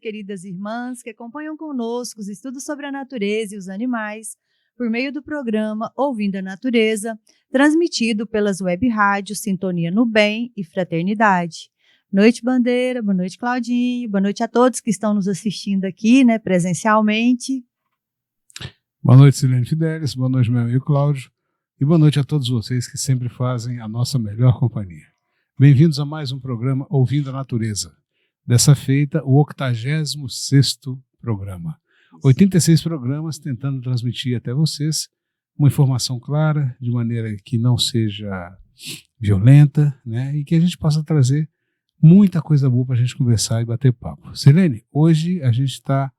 queridas irmãs que acompanham conosco os estudos sobre a natureza e os animais por meio do programa Ouvindo a Natureza, transmitido pelas web rádios Sintonia no Bem e Fraternidade. Noite, Bandeira, boa noite, Claudinho, boa noite a todos que estão nos assistindo aqui, presencialmente. Boa noite, Silene Fidelis, boa noite, meu amigo Cláudio, e boa noite a todos vocês que sempre fazem a nossa melhor companhia. Bem-vindos a mais um programa Ouvindo a Natureza. Dessa feita, o 86º programa. 86 programas tentando transmitir até vocês uma informação clara, de maneira que não seja violenta, e que a gente possa trazer muita coisa boa para a gente conversar e bater papo. Silene, hoje a gente está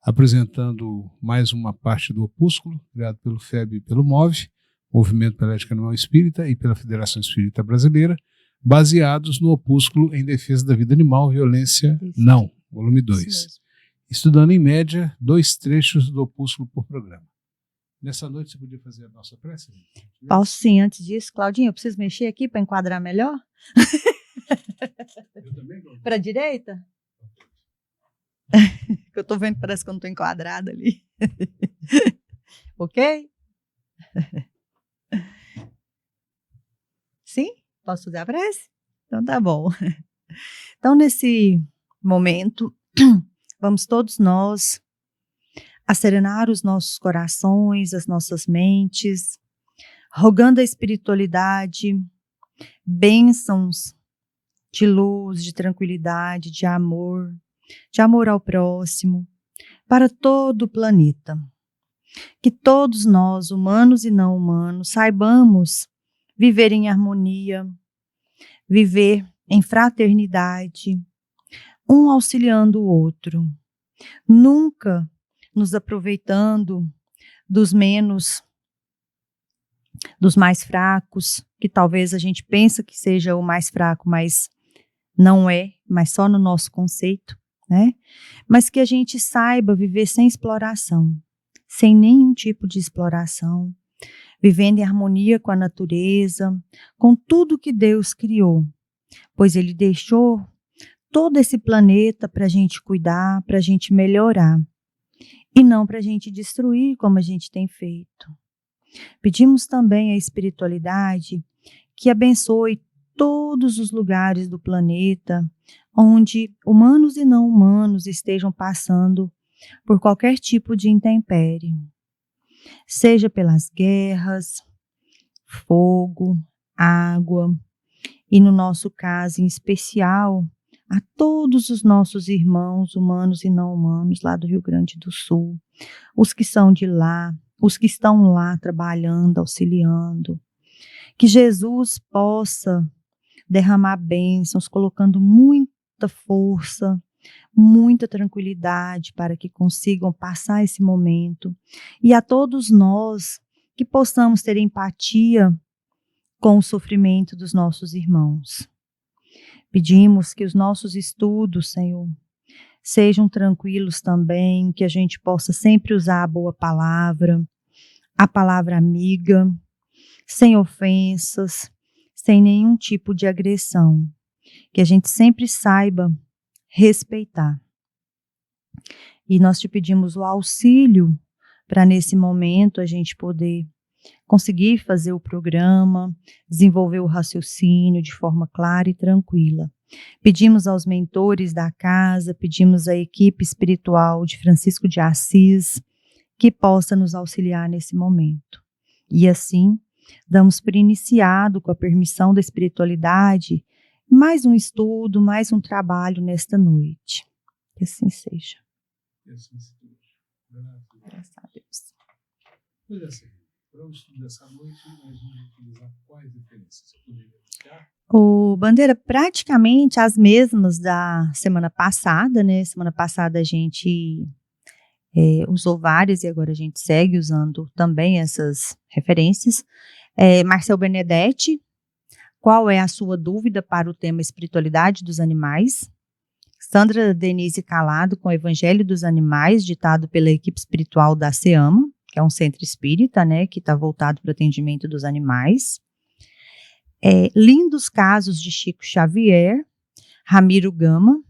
apresentando mais uma parte do opúsculo, criado pelo FEB e pelo MOVE, Movimento pela Ética Animal Espírita, e pela Federação Espírita Brasileira, baseados no opúsculo Em Defesa da Vida Animal, Violência Não, volume 2. Estudando em média 2 trechos do opúsculo por programa. Nessa noite você podia fazer a nossa prece? Posso sim, antes disso, Claudinho, eu preciso mexer aqui para enquadrar melhor? Eu também, Claudinho. Para a direita? Que eu estou vendo que parece que eu não estou enquadrada ali. Ok? Sim? Posso fazer a prece? Então tá bom. Então nesse momento, vamos todos nós acerenar os nossos corações, as nossas mentes, rogando a espiritualidade, bênçãos de luz, de tranquilidade, de amor ao próximo, para todo o planeta. Que todos nós, humanos e não humanos, saibamos viver em harmonia, viver em fraternidade, um auxiliando o outro, nunca nos aproveitando dos mais fracos, que talvez a gente pense que seja o mais fraco, mas não é, mas só no nosso conceito, Mas que a gente saiba viver sem exploração, sem nenhum tipo de exploração, vivendo em harmonia com a natureza, com tudo que Deus criou, pois Ele deixou todo esse planeta para a gente cuidar, para a gente melhorar, e não para a gente destruir como a gente tem feito. Pedimos também à espiritualidade que abençoe todos os lugares do planeta onde humanos e não humanos estejam passando por qualquer tipo de intempérie, seja pelas guerras, fogo, água, e no nosso caso em especial, a todos os nossos irmãos humanos e não humanos lá do Rio Grande do Sul, os que são de lá, os que estão lá trabalhando, auxiliando, que Jesus possa derramar bênçãos, colocando muita força, muita tranquilidade para que consigam passar esse momento, e a todos nós que possamos ter empatia com o sofrimento dos nossos irmãos. Pedimos que os nossos estudos, Senhor, sejam tranquilos também, que a gente possa sempre usar a boa palavra, a palavra amiga, sem ofensas, sem nenhum tipo de agressão, que a gente sempre saiba respeitar. E nós te pedimos o auxílio para nesse momento a gente poder conseguir fazer o programa, desenvolver o raciocínio de forma clara e tranquila. Pedimos aos mentores da casa, pedimos à equipe espiritual de Francisco de Assis que possa nos auxiliar nesse momento. E assim, damos por iniciado, com a permissão da espiritualidade, mais um estudo, mais um trabalho nesta noite. Que assim seja. Que assim seja. Graças a Deus. Pois é, assim, para o estudo dessa noite, nós vamos utilizar quais referências? Você poderia iniciar? O Bandeira, praticamente as mesmas da semana passada, Semana passada a gente usou várias e agora a gente segue usando também essas referências. Marcel Benedetti, qual é a sua dúvida para o tema espiritualidade dos animais? Sandra Denise Calado, com o Evangelho dos Animais, ditado pela equipe espiritual da SEAMA, que é um centro espírita, que está voltado para o atendimento dos animais. Lindos Casos de Chico Xavier, Ramiro Gama.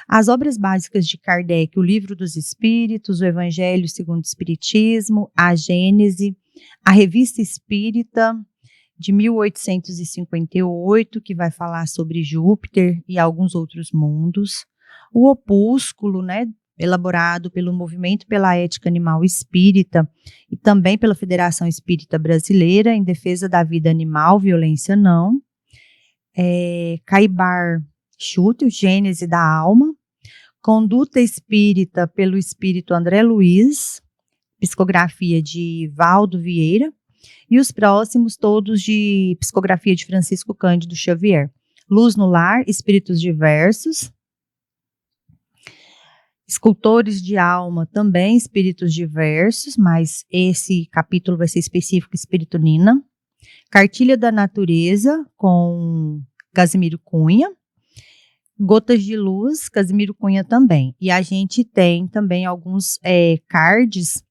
As obras básicas de Kardec, o Livro dos Espíritos, o Evangelho segundo o Espiritismo, a Gênese, a Revista Espírita de 1858, que vai falar sobre Júpiter e alguns outros mundos, o Opúsculo, né, elaborado pelo Movimento pela Ética Animal Espírita e também pela Federação Espírita Brasileira em defesa da vida animal, violência não, Caibar Chute, o Gênese da Alma, Conduta Espírita pelo Espírito André Luiz, psicografia de Valdo Vieira, e os próximos todos de psicografia de Francisco Cândido Xavier. Luz no Lar, Espíritos Diversos, Escultores de Alma, também Espíritos Diversos, mas esse capítulo vai ser específico Espírito Nina. Cartilha da Natureza, com Casimiro Cunha. Gotas de Luz, Casimiro Cunha também. E a gente tem também alguns cards,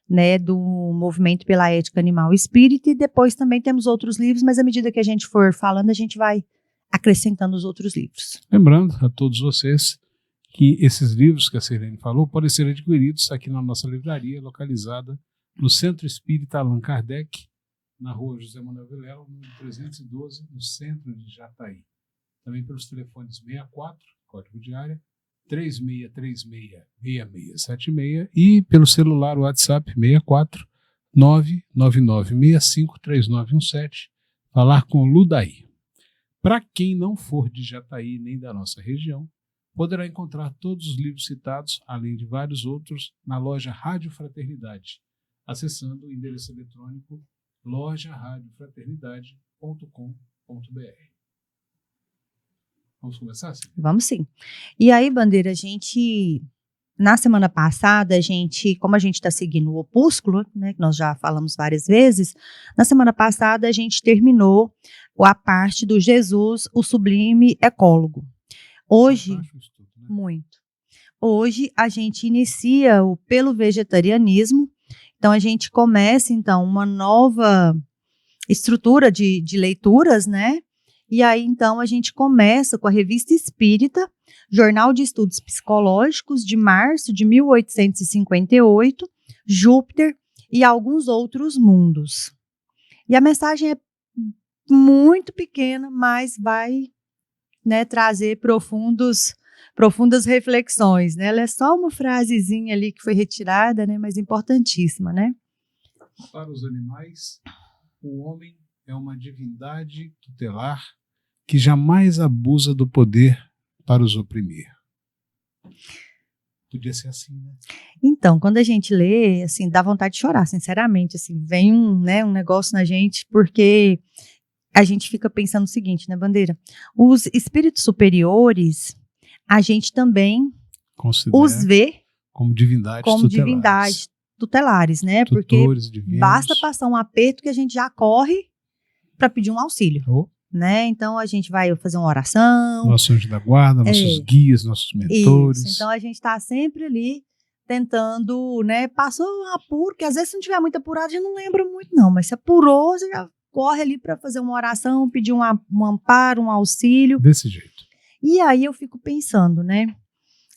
né, do Movimento pela Ética Animal Espírita, e depois também temos outros livros, mas à medida que a gente for falando, a gente vai acrescentando os outros livros. Lembrando a todos vocês que esses livros que a Sirlene falou podem ser adquiridos aqui na nossa livraria, localizada no Centro Espírita Allan Kardec, na rua José Manuel Vilela, número 312, no centro de Jataí. Também pelos telefones 64, código de área, 3636-6676 e pelo celular WhatsApp 64 999653917, falar com Ludaí. Para quem não for de Jataí nem da nossa região, poderá encontrar todos os livros citados, além de vários outros, na loja Rádio Fraternidade, acessando o endereço eletrônico lojaradiofraternidade.com.br. Vamos começar? Sim? Vamos sim. E aí, Bandeira, na semana passada, como a gente está seguindo o Opúsculo, né, que nós já falamos várias vezes, na semana passada a gente terminou a parte do Jesus, o Sublime Ecólogo. Hoje, muito. Hoje a gente inicia o Pelo Vegetarianismo, então a gente começa então uma nova estrutura de leituras, né? E aí, então, a gente começa com a Revista Espírita, Jornal de Estudos Psicológicos, de março de 1858, Júpiter e alguns outros mundos. E a mensagem é muito pequena, mas vai, né, trazer profundas reflexões, né? Ela é só uma frasezinha ali que foi retirada, né, mas importantíssima, né? Para os animais, o homem é uma divindade tutelar que jamais abusa do poder para os oprimir. Podia ser assim, né? Então, quando a gente lê, assim, dá vontade de chorar, sinceramente, assim, vem um negócio na gente, porque a gente fica pensando o seguinte, né, Bandeira? Os espíritos superiores, a gente também os vê como divindades tutelares, né? Porque basta passar um aperto que a gente já corre para pedir um auxílio. Né? Então a gente vai fazer uma oração. Nosso anjo da guarda, nossos guias, nossos mentores. Isso. Então a gente está sempre ali tentando, né? Passou um apuro, que às vezes se não tiver muito apurado, a gente não lembra muito, não. Mas se apurou, você já corre ali para fazer uma oração, pedir um amparo, um auxílio. Desse jeito. E aí eu fico pensando, né?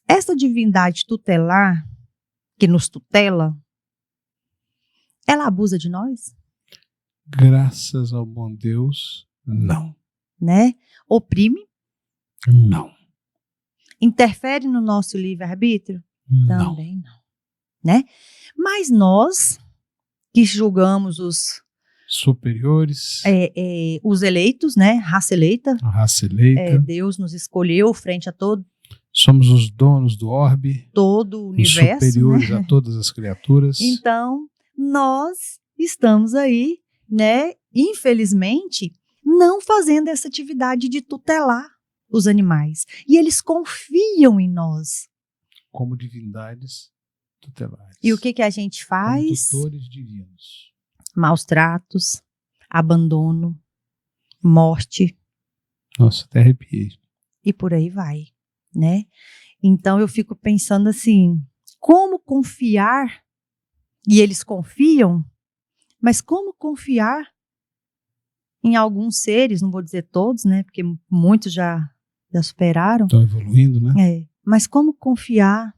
Essa divindade tutelar, que nos tutela, ela abusa de nós? Graças ao bom Deus, não. Né? Oprime? Não. Interfere no nosso livre-arbítrio? Não. Também não. Né? Mas nós, que julgamos os superiores, os eleitos, né? Raça eleita. A raça eleita. Deus nos escolheu frente a todo. Somos os donos do orbe. Todo o universo. Os superiores, né? A todas as criaturas. Então, nós estamos aí, né? Infelizmente, não fazendo essa atividade de tutelar os animais. E eles confiam em nós. Como divindades tutelares. E o que a gente faz? Como tutores divinos. Maus tratos, abandono, morte. Nossa, até arrepiei. E por aí vai, né? Então eu fico pensando assim, como confiar? E eles confiam, mas como confiar em alguns seres, não vou dizer todos, né? Porque muitos já superaram. Estão evoluindo, né? Mas como confiar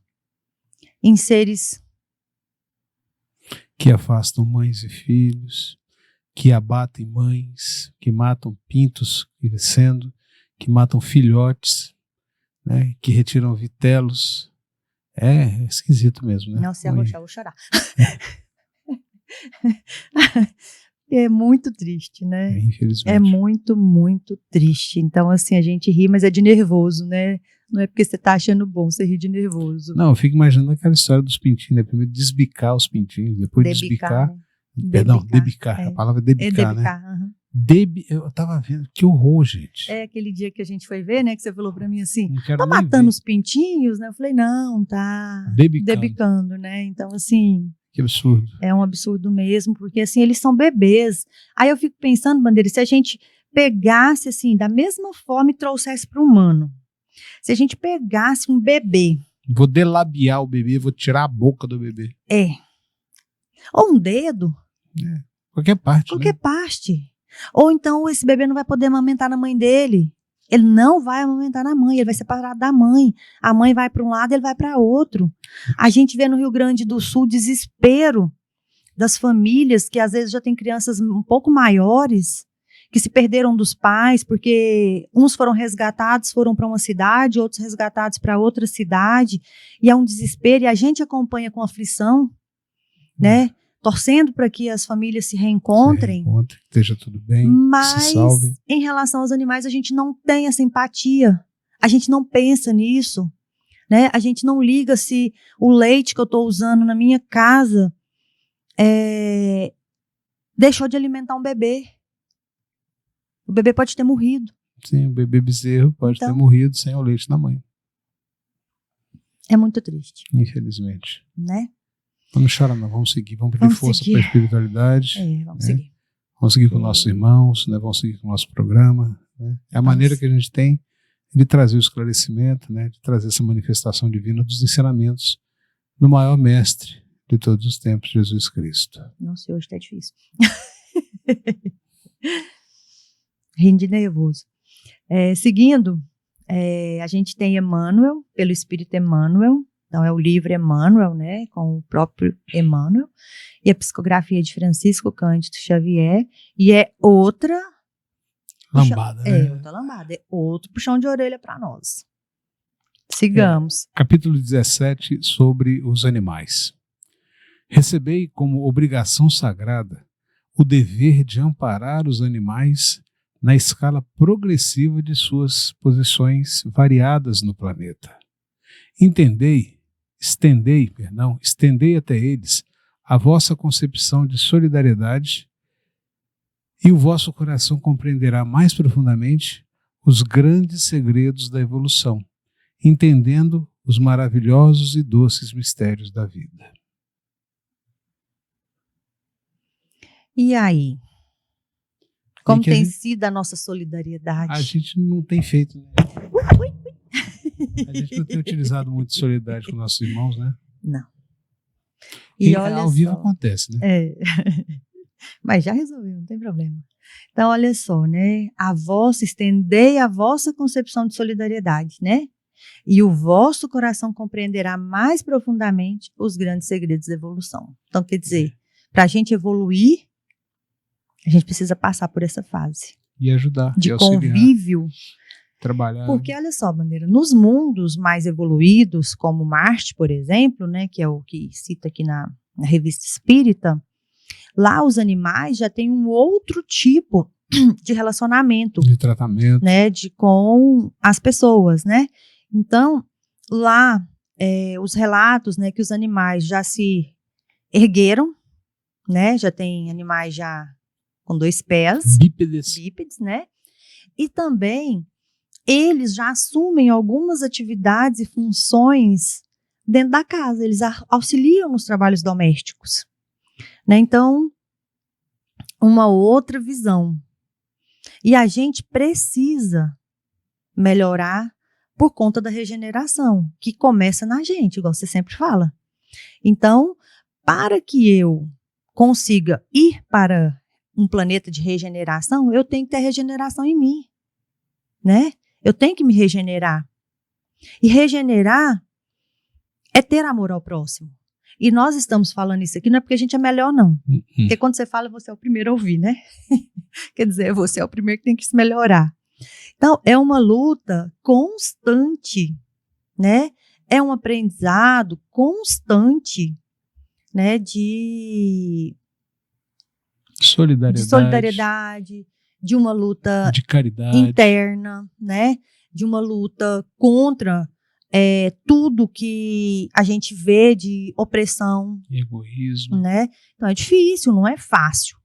em seres que afastam mães e filhos, que abatem mães, que matam pintos crescendo, que matam filhotes, né, que retiram vitelos. É esquisito mesmo, né? Não se arrochar, vou chorar. É muito triste, né? Infelizmente. É muito, muito triste. Então, assim, a gente ri, mas é de nervoso, né? Não é porque você tá achando bom, você ri de nervoso. Não, eu fico imaginando aquela história dos pintinhos, né? Primeiro desbicar os pintinhos, depois desbicar. Né? Perdão, debicar. É. A palavra é debicar, É debicar, né? uhum. Eu tava vendo, que horror, gente. É aquele dia que a gente foi ver, né? Que você falou pra mim assim, Não quero tá nem matando ver. os pintinhos, né? Eu falei, não, tá Debicando. né? Então, assim, Que absurdo. é um absurdo mesmo, porque assim, eles são bebês. Aí eu fico pensando, Bandeira, se a gente pegasse assim, da mesma forma e trouxesse para o humano. Se a gente pegasse um bebê. Vou delabiar o bebê, vou tirar a boca do bebê. Ou um dedo. Qualquer parte, Qualquer né? parte. Ou então esse bebê não vai poder amamentar na mãe dele. Ele não vai amamentar na mãe, ele vai separar da mãe. A mãe vai para um lado, ele vai para outro. A gente vê no Rio Grande do Sul desespero das famílias que às vezes já têm crianças um pouco maiores, que se perderam dos pais, porque uns foram resgatados, foram para uma cidade, outros resgatados para outra cidade, e é um desespero, e a gente acompanha com aflição, né? Torcendo para que as famílias se reencontrem. Que esteja tudo bem, mas, que se salvem. Em relação aos animais, a gente não tem essa empatia. A gente não pensa nisso, né? A gente não liga se o leite que eu estou usando na minha casa deixou de alimentar um bebê. O bebê pode ter morrido. Sim, o bebê bezerro pode ter morrido sem o leite da mãe. É muito triste. Infelizmente. Né? Não chora não, vamos seguir, vamos pedir força para a espiritualidade. Vamos seguir. Vamos seguir com nossos irmãos, né? Vamos seguir com o nosso programa. Né? É a maneira que a gente tem de trazer o esclarecimento, né? De trazer essa manifestação divina dos ensinamentos do maior mestre de todos os tempos, Jesus Cristo. Nossa, hoje está difícil. Rindo de nervoso. Seguindo, a gente tem Emmanuel, pelo Espírito Emmanuel. Então, é o livro Emmanuel, né, com o próprio Emmanuel, e a psicografia de Francisco Cândido Xavier, e é outra lambada, né? Outra lambada, é outro puxão de orelha para nós. Sigamos. Capítulo 17, sobre os animais. Recebei como obrigação sagrada o dever de amparar os animais na escala progressiva de suas posições variadas no planeta. Estendei até eles a vossa concepção de solidariedade e o vosso coração compreenderá mais profundamente os grandes segredos da evolução, entendendo os maravilhosos e doces mistérios da vida. E aí? Como tem sido a nossa solidariedade? A gente não tem feito, né? A gente não tem utilizado muito solidariedade com nossos irmãos, né? Não. E olha ao vivo acontece, né? Mas já resolveu, não tem problema. Então, olha só, né? Estendei a vossa concepção de solidariedade, né? E o vosso coração compreenderá mais profundamente os grandes segredos da evolução. Então, quer dizer, para a gente evoluir, a gente precisa passar por essa fase. E ajudar. De convívio. Trabalhar. Porque, olha só, Bandeira, nos mundos mais evoluídos, como Marte, por exemplo, né, que é o que cita aqui na Revista Espírita, lá os animais já têm um outro tipo de relacionamento. De tratamento. Né, com as pessoas, né? Então, lá, os relatos, né, que os animais já se ergueram, né? Já tem animais já com 2 pés. Bípedes, né? E também eles já assumem algumas atividades e funções dentro da casa, eles auxiliam nos trabalhos domésticos, né? Então, uma outra visão. E a gente precisa melhorar por conta da regeneração, que começa na gente, igual você sempre fala. Então, para que eu consiga ir para um planeta de regeneração, eu tenho que ter regeneração em mim, né? Eu tenho que me regenerar. E regenerar é ter amor ao próximo. E nós estamos falando isso aqui, não é porque a gente é melhor, não. Porque quando você fala, você é o primeiro a ouvir, né? Quer dizer, você é o primeiro que tem que se melhorar. Então, é uma luta constante, né? É um aprendizado constante, né? De solidariedade, de uma luta de caridade interna, né? De uma luta contra tudo que a gente vê de opressão, egoísmo, né? Então é difícil, não é fácil,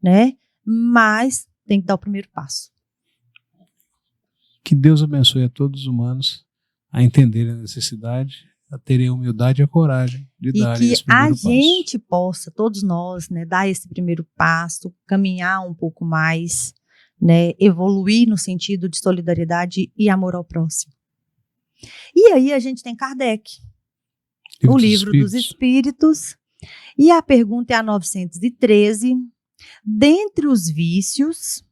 né? Mas tem que dar o primeiro passo. Que Deus abençoe a todos os humanos a entenderem a necessidade, a terem a humildade e a coragem de dar esse primeiro passo. E que a gente possa, todos nós, né, dar esse primeiro passo, caminhar um pouco mais, né, evoluir no sentido de solidariedade e amor ao próximo. E aí a gente tem Kardec, o Livro dos Espíritos, e a pergunta é a 913. Dentre os vícios,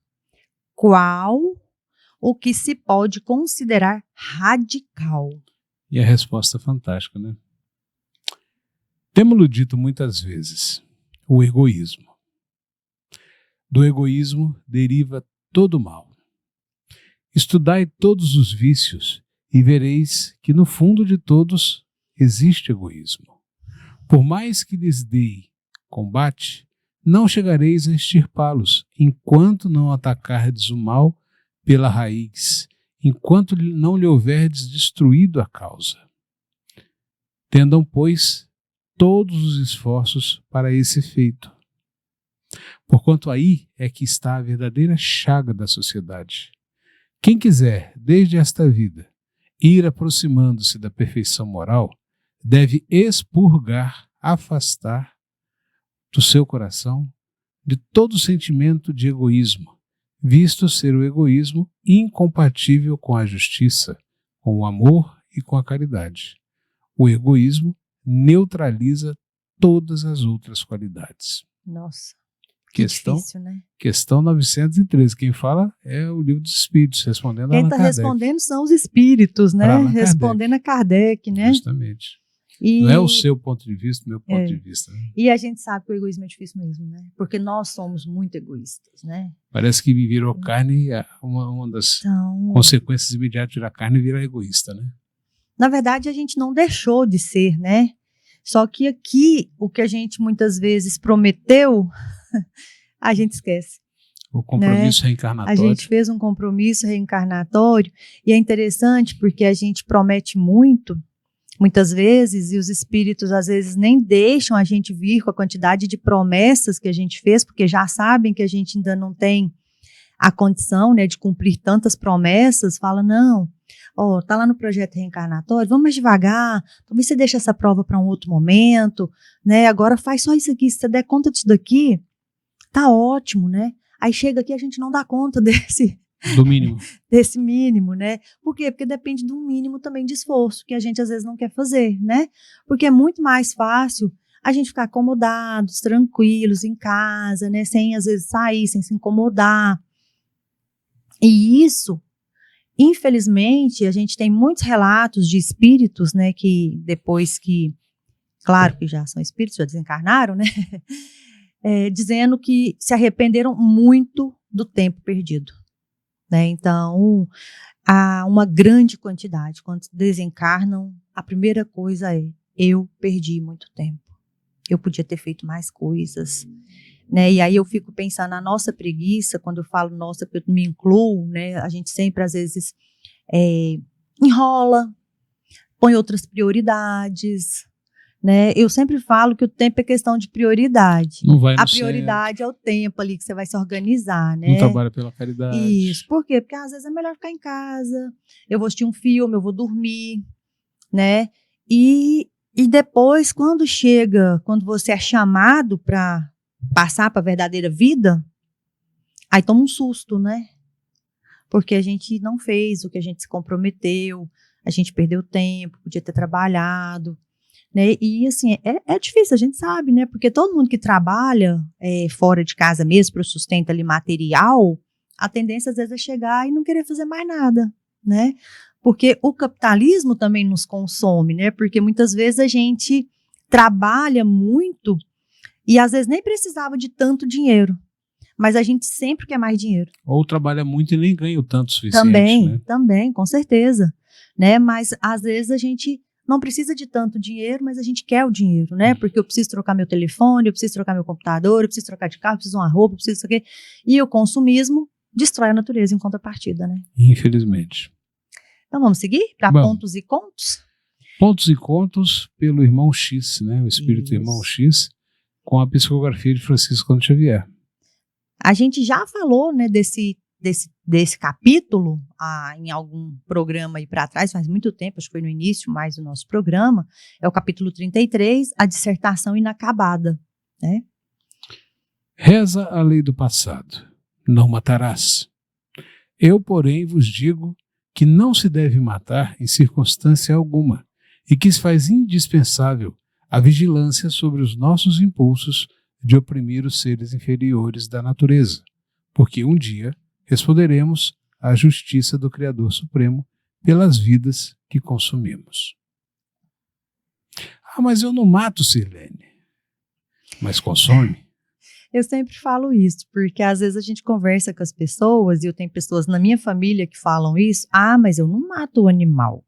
qual o que se pode considerar radical? E a resposta é fantástica, né? Temos-lo dito muitas vezes, o egoísmo. Do egoísmo deriva todo o mal. Estudai todos os vícios e vereis que no fundo de todos existe egoísmo. Por mais que lhes dei combate, não chegareis a extirpá-los, enquanto não atacardes o mal pela raiz, enquanto não lhe houverdes destruído a causa. Tendam, pois, todos os esforços para esse efeito. Porquanto aí é que está a verdadeira chaga da sociedade. Quem quiser, desde esta vida, ir aproximando-se da perfeição moral, deve expurgar, afastar do seu coração de todo sentimento de egoísmo, visto ser o egoísmo incompatível com a justiça, com o amor e com a caridade. O egoísmo neutraliza todas as outras qualidades. Nossa, questão, difícil, né? Questão 913. Quem fala é o Livro dos Espíritos, respondendo a Allan Quem está Kardec. respondendo são os espíritos, né? Respondendo a Kardec, né? Justamente. Não é o seu ponto de vista, o meu ponto de vista. Né? E a gente sabe que o egoísmo é difícil mesmo, né? Porque nós somos muito egoístas, né? Parece que virou carne, uma das consequências imediatas de virar carne é virar egoísta, né? Na verdade, a gente não deixou de ser, né? Só que aqui, o que a gente muitas vezes prometeu, a gente esquece. O compromisso reencarnatório. A gente fez um compromisso reencarnatório e é interessante porque a gente promete muito, muitas vezes, e os espíritos às vezes nem deixam a gente vir com a quantidade de promessas que a gente fez, porque já sabem que a gente ainda não tem a condição, né, de cumprir tantas promessas. Fala, não, tá lá no projeto reencarnatório, vamos mais devagar, talvez você deixe essa prova para um outro momento, né, agora faz só isso aqui, se você der conta disso daqui, tá ótimo, né? Aí chega aqui a gente não dá conta do mínimo. Desse mínimo, né? Por quê? Porque depende de um mínimo também de esforço, que a gente às vezes não quer fazer, né? Porque é muito mais fácil a gente ficar acomodados, tranquilos em casa, né? Sem às vezes sair, sem se incomodar. E isso, infelizmente, a gente tem muitos relatos de espíritos, né? Que depois que, claro que já são espíritos, já desencarnaram, né? Dizendo que se arrependeram muito do tempo perdido. Né? Então, há uma grande quantidade. Quando desencarnam, a primeira coisa é: eu perdi muito tempo. Eu podia ter feito mais coisas. Né? E aí eu fico pensando na nossa preguiça, quando eu falo nossa, porque eu me incluo, né? A gente sempre, às vezes, enrola, põe outras prioridades. Né? Eu sempre falo que o tempo é questão de prioridade. Não vai no a prioridade centro. É o tempo ali que você vai se organizar, né? Não trabalha pela caridade. Isso. Por quê? Porque às vezes é melhor ficar em casa, eu vou assistir um filme, eu vou dormir, né? E depois, quando você é chamado para passar para a verdadeira vida, aí toma um susto, né? Porque a gente não fez o que a gente se comprometeu, a gente perdeu tempo, podia ter trabalhado. Né? E assim, é difícil, a gente sabe, né? Porque todo mundo que trabalha fora de casa mesmo, para o sustento ali material, a tendência às vezes é chegar e não querer fazer mais nada, né? Porque o capitalismo também nos consome, né? Porque muitas vezes a gente trabalha muito e às vezes nem precisava de tanto dinheiro, mas a gente sempre quer mais dinheiro. Ou trabalha muito e nem ganha o tanto suficiente, né? Também, com certeza, né? Mas às vezes a gente não precisa de tanto dinheiro, mas a gente quer o dinheiro, né? Porque eu preciso trocar meu telefone, eu preciso trocar meu computador, eu preciso trocar de carro, eu preciso de uma roupa, eu preciso disso aqui. E o consumismo destrói a natureza em contrapartida, né? Infelizmente. Então vamos seguir para pontos e contos? Pontos e contos pelo Irmão X, né? O Espírito Isso. Irmão X, com a psicografia de Francisco Cândido Xavier. A gente já falou, né, desse capítulo em algum programa aí para trás, faz muito tempo, acho que foi no início mais do nosso programa, é o capítulo 33, a dissertação inacabada, né? Reza a lei do passado, não matarás. Eu, porém, vos digo que não se deve matar em circunstância alguma e que se faz indispensável a vigilância sobre os nossos impulsos de oprimir os seres inferiores da natureza, porque um dia responderemos à justiça do Criador Supremo pelas vidas que consumimos. Ah, mas eu não mato, Sirlene. Mas consome? Eu sempre falo isso, porque às vezes a gente conversa com as pessoas, e eu tenho pessoas na minha família que falam isso, mas eu não mato o animal.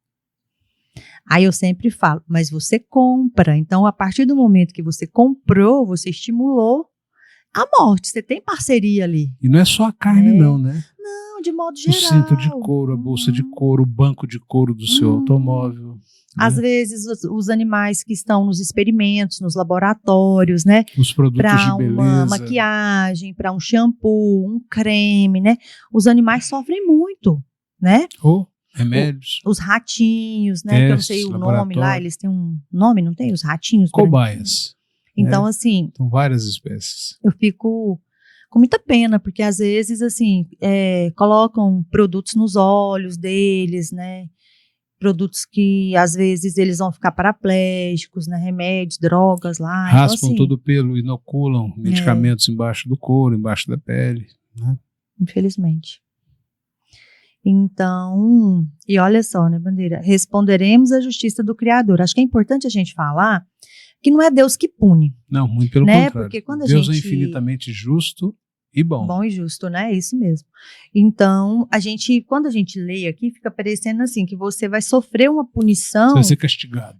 Aí eu sempre falo, mas você compra. Então, a partir do momento que você comprou, você estimulou a morte. Você tem parceria ali. E não é só a carne, não, né? Não, de modo geral. O cinto de couro, a bolsa de couro, o banco de couro do seu automóvel. Às vezes, os animais que estão nos experimentos, nos laboratórios, né? Os produtos de beleza. Para uma maquiagem, para um shampoo, um creme, né? Os animais sofrem muito, né? Remédios. Os ratinhos, né? Que eu não sei o nome lá, eles têm um nome, não tem? Os ratinhos. Cobaias. Então, assim... São várias espécies. Eu fico com muita pena, porque às vezes, assim, colocam produtos nos olhos deles, né? Produtos que, às vezes, eles vão ficar paraplégicos, né? Remédios, drogas lá. Raspam então, assim, todo o pelo, inoculam medicamentos embaixo do couro, embaixo da pele, né? Infelizmente. Então, e olha só, né, Bandeira? Responderemos à justiça do Criador. Acho que é importante a gente falar que não é Deus que pune. Não, muito pelo né? contrário. Porque quando Deus é infinitamente justo e bom. Bom e justo, né? É isso mesmo. Então, quando a gente lê aqui, fica parecendo assim, que você vai sofrer uma punição. Você vai ser castigado.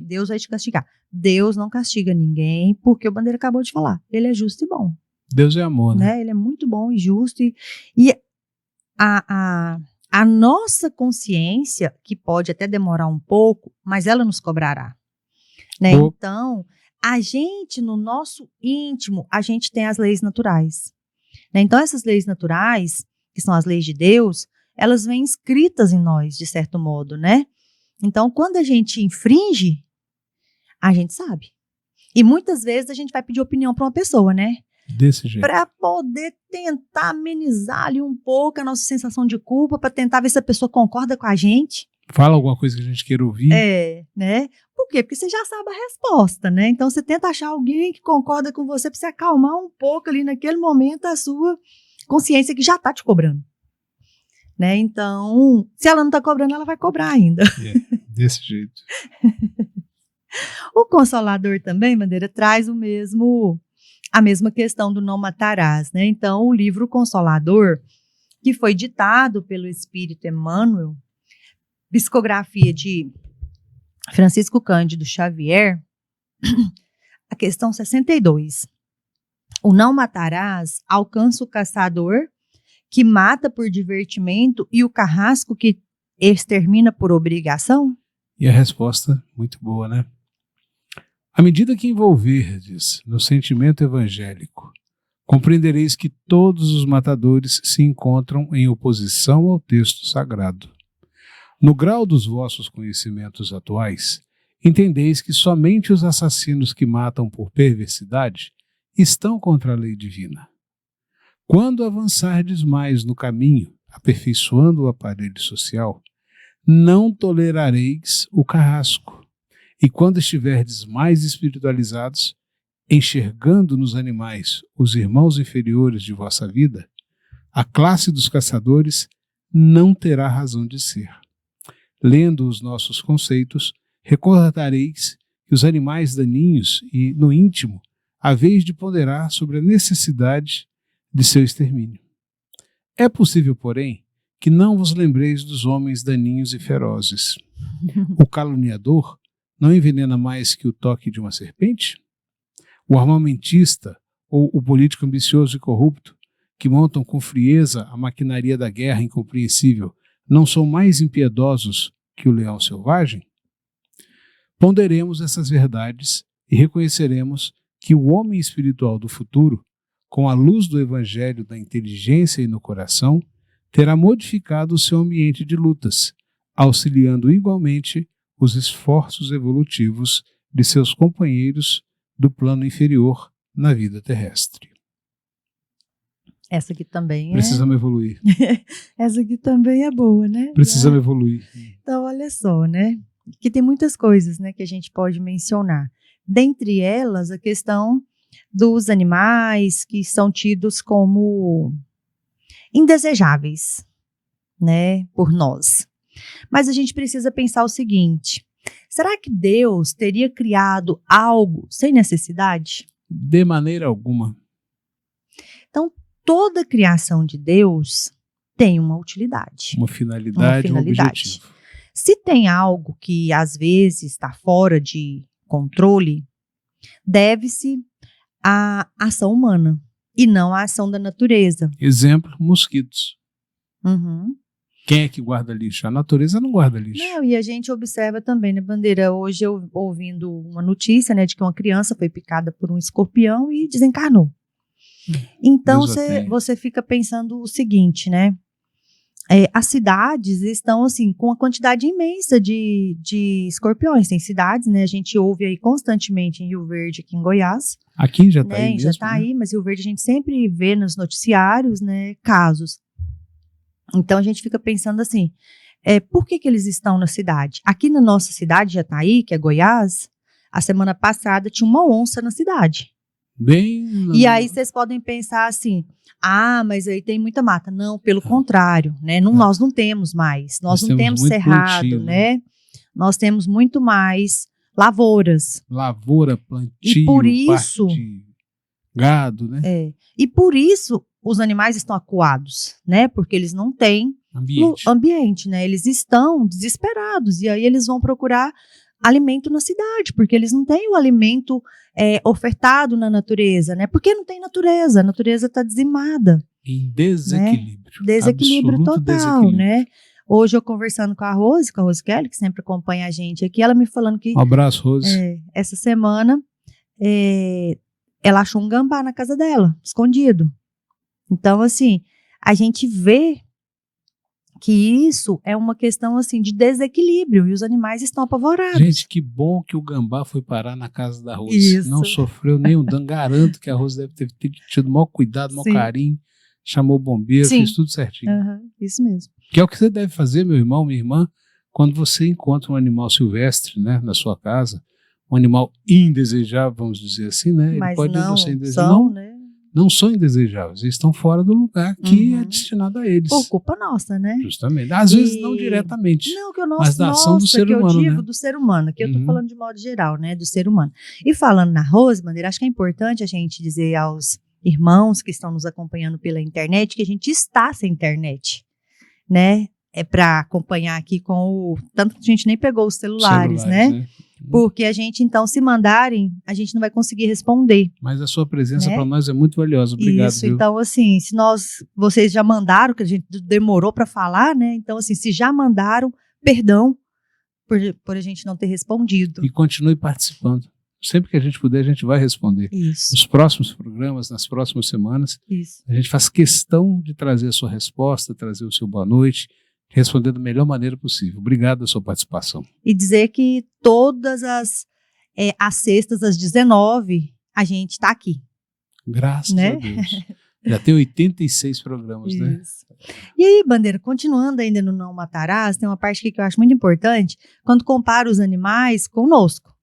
Deus vai te castigar. Deus não castiga ninguém, porque o Bandeira acabou de falar. Ele é justo e bom. Deus é amor, né? Ele é muito bom e justo. E a nossa consciência, que pode até demorar um pouco, mas ela nos cobrará. Né? Então, a gente, no nosso íntimo, a gente tem as leis naturais. Né? Então, essas leis naturais, que são as leis de Deus, elas vêm escritas em nós, de certo modo, né? Então, quando a gente infringe, a gente sabe. E muitas vezes a gente vai pedir opinião para uma pessoa, né? Desse jeito. Para poder tentar amenizar ali um pouco a nossa sensação de culpa, para tentar ver se a pessoa concorda com a gente. Fala alguma coisa que a gente queira ouvir. Né? Por quê? Porque você já sabe a resposta, né? Então, você tenta achar alguém que concorda com você para você acalmar um pouco ali naquele momento a sua consciência que já está te cobrando. Né? Então, se ela não está cobrando, ela vai cobrar ainda. Desse jeito. O Consolador também, Bandeira, traz a mesma questão do não matarás, né? Então, o livro Consolador, que foi ditado pelo Espírito Emmanuel, psicografia de Francisco Cândido Xavier, a questão 62. O não matarás alcança o caçador que mata por divertimento e o carrasco que extermina por obrigação? E a resposta, muito boa, né? À medida que envolverdes no sentimento evangélico, compreendereis que todos os matadores se encontram em oposição ao texto sagrado. No grau dos vossos conhecimentos atuais, entendeis que somente os assassinos que matam por perversidade estão contra a lei divina. Quando avançardes mais no caminho, aperfeiçoando o aparelho social, não tolerareis o carrasco. E quando estiverdes mais espiritualizados, enxergando nos animais os irmãos inferiores de vossa vida, a classe dos caçadores não terá razão de ser. lendo os nossos conceitos, recordareis que os animais daninhos e, no íntimo, haveis de ponderar sobre a necessidade de seu extermínio. É possível, porém, que não vos lembreis dos homens daninhos e ferozes. O caluniador não envenena mais que o toque de uma serpente? O armamentista ou o político ambicioso e corrupto, que montam com frieza a maquinaria da guerra incompreensível, não são mais impiedosos que o leão selvagem? Ponderemos essas verdades e reconheceremos que o homem espiritual do futuro, com a luz do evangelho da inteligência e no coração, terá modificado o seu ambiente de lutas, auxiliando igualmente os esforços evolutivos de seus companheiros do plano inferior na vida terrestre. Essa aqui também Precisamos evoluir. Essa aqui também é boa, né? Precisamos evoluir. Então, olha só, né? Que tem muitas coisas, né, que a gente pode mencionar. Dentre elas, a questão dos animais que são tidos como indesejáveis, né, por nós. Mas a gente precisa pensar o seguinte: será que Deus teria criado algo sem necessidade? De maneira alguma. Então, toda criação de Deus tem uma utilidade. Uma finalidade, um objetivo. Se tem algo que às vezes está fora de controle, deve-se à ação humana e não à ação da natureza. Exemplo, mosquitos. Uhum. Quem é que guarda lixo? A natureza não guarda lixo. Não, e a gente observa também, né, Bandeira? Hoje eu ouvindo uma notícia, né, de que uma criança foi picada por um escorpião e desencarnou. Então você fica pensando o seguinte, né? As cidades estão assim com uma quantidade imensa de escorpiões. Tem cidades, né? A gente ouve aí constantemente em Rio Verde, aqui em Goiás. Aqui já está né? aí mesmo. Já está aí, mas Rio Verde a gente sempre vê nos noticiários, né, casos. Então a gente fica pensando assim, por que eles estão na cidade? Aqui na nossa cidade, Jataí, que é Goiás, a semana passada tinha uma onça na cidade. E aí vocês podem pensar assim, mas aí tem muita mata. Não, pelo contrário, né? Nós não temos mais. Nós não temos cerrado, plantio, né? Nós temos muito mais lavouras. Lavoura, plantio, e por isso, gado, né? E por isso os animais estão acuados, né? Porque eles não têm ambiente, né? Eles estão desesperados e aí eles vão procurar alimento na cidade, porque eles não têm o alimento ofertado na natureza, né? Porque não tem natureza, a natureza está dizimada. Em desequilíbrio. Né? Desequilíbrio total, desequilíbrio. Né? Hoje eu conversando com a Rose Kelly, que sempre acompanha a gente aqui, ela me falando que... Um abraço, Rose. Essa semana, ela achou um gambá na casa dela, escondido. Então, assim, a gente vê que isso é uma questão assim de desequilíbrio e os animais estão apavorados. Gente, que bom que o gambá foi parar na casa da Rose. Isso. Não sofreu nenhum dano. Garanto que a Rose deve ter tido o maior cuidado, o maior carinho. Chamou o bombeiro, fez tudo certinho. Isso mesmo. Que é o que você deve fazer, meu irmão, minha irmã, quando você encontra um animal silvestre, né, na sua casa, um animal indesejável, vamos dizer assim, né? Mas ele pode não ser indesejável. Né? Não são indesejáveis, eles estão fora do lugar que é destinado a eles. Por culpa nossa, né? Justamente. Às vezes não diretamente, não, que o nosso, mas da ação do ser humano, eu digo, né? do ser humano, aqui eu tô falando de modo geral, né, do ser humano. E falando na Rose, Bandeira, acho que é importante a gente dizer aos irmãos que estão nos acompanhando pela internet que a gente está sem internet, né? Para acompanhar aqui com o... Tanto que a gente nem pegou os celulares, né? Porque a gente, então, se mandarem, a gente não vai conseguir responder. Mas a sua presença para nós é muito valiosa. Obrigado. Isso, viu? Então, assim, vocês já mandaram, que a gente demorou para falar, né? Então, assim, se já mandaram, perdão por a gente não ter respondido. E continue participando. Sempre que a gente puder, a gente vai responder. Isso. Nos próximos programas, nas próximas semanas, a gente faz questão de trazer a sua resposta, trazer o seu boa noite, responder da melhor maneira possível. Obrigado pela sua participação. E dizer que todas as sextas, às 19, a gente está aqui. Graças a Deus. Já tem 86 programas, né? E aí, Bandeira, continuando ainda no Não Matarás, tem uma parte aqui que eu acho muito importante, quando compara os animais conosco.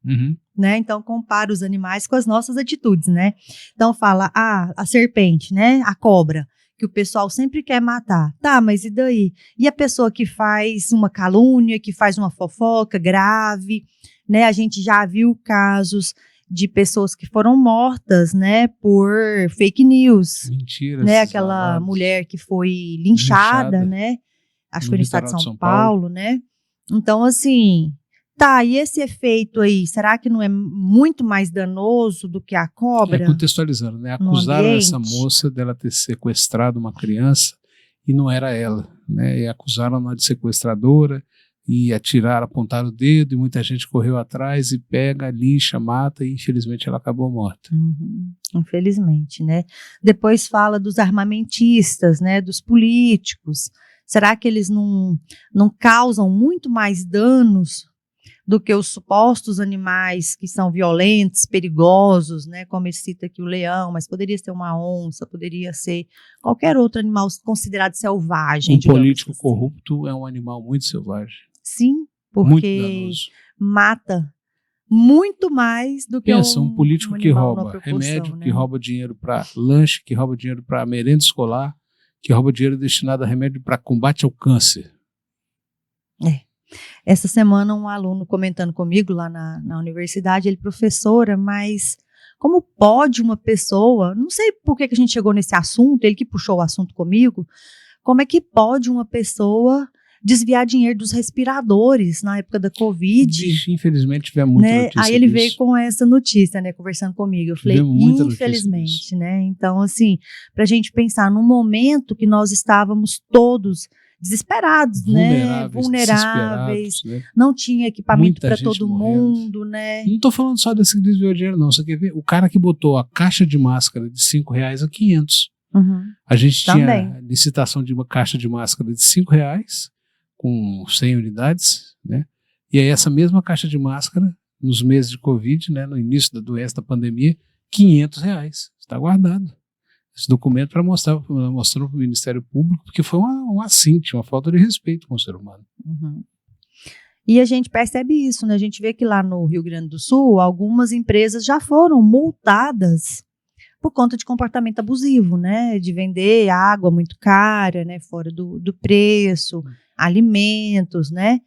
Né? Então, compara os animais com as nossas atitudes, né? Então, fala, a serpente, né? A cobra, que o pessoal sempre quer matar. Tá, mas e daí? E a pessoa que faz uma calúnia, que faz uma fofoca grave, né? A gente já viu casos de pessoas que foram mortas, né, por fake news. Mentiras. Né? Aquela mulher que foi linchada, né? Acho que foi no estado de São Paulo, né? Então, assim, tá, e esse efeito aí, será que não é muito mais danoso do que a cobra? Contextualizando, né? Acusaram essa moça dela ter sequestrado uma criança e não era ela, né? E acusaram-na de sequestradora e atiraram, apontaram o dedo e muita gente correu atrás e pega, lincha, mata e infelizmente ela acabou morta. Infelizmente, né? Depois fala dos armamentistas, né? Dos políticos. Será que eles não causam muito mais danos do que os supostos animais que são violentos, perigosos, né? Como ele cita aqui o leão, mas poderia ser uma onça, poderia ser qualquer outro animal considerado selvagem. Um político assim. Corrupto é um animal muito selvagem. Sim, porque mata muito mais do que um político que rouba remédio, né? Que rouba dinheiro para lanche, que rouba dinheiro para merenda escolar, que rouba dinheiro destinado a remédio para combate ao câncer. Essa semana um aluno comentando comigo lá na universidade, ele professora, mas como pode uma pessoa, não sei por que a gente chegou nesse assunto, ele que puxou o assunto comigo, como é que pode uma pessoa desviar dinheiro dos respiradores na época da Covid? Bicho, infelizmente tiver muita notícia Aí ele disso. Veio com essa notícia, né, conversando comigo. Eu falei, infelizmente, né? Então, assim, pra gente pensar num momento que nós estávamos todos desesperados, vulneráveis, né? Não tinha equipamento para todo mundo, né? Não estou falando só desse que desviou dinheiro, não. Você quer ver? O cara que botou a caixa de máscara de R$5 a 500. A gente tinha licitação de uma caixa de máscara de R$5 com 100 unidades, né? E aí essa mesma caixa de máscara, nos meses de Covid, né, no início da doença, da pandemia, R$500. Está guardado. Esse documento para mostrando para o Ministério Público, porque foi um assinte, uma falta de respeito com o ser humano. E a gente percebe isso, né? A gente vê que lá no Rio Grande do Sul, algumas empresas já foram multadas por conta de comportamento abusivo, né? De vender água muito cara, né? Fora do preço, alimentos, né?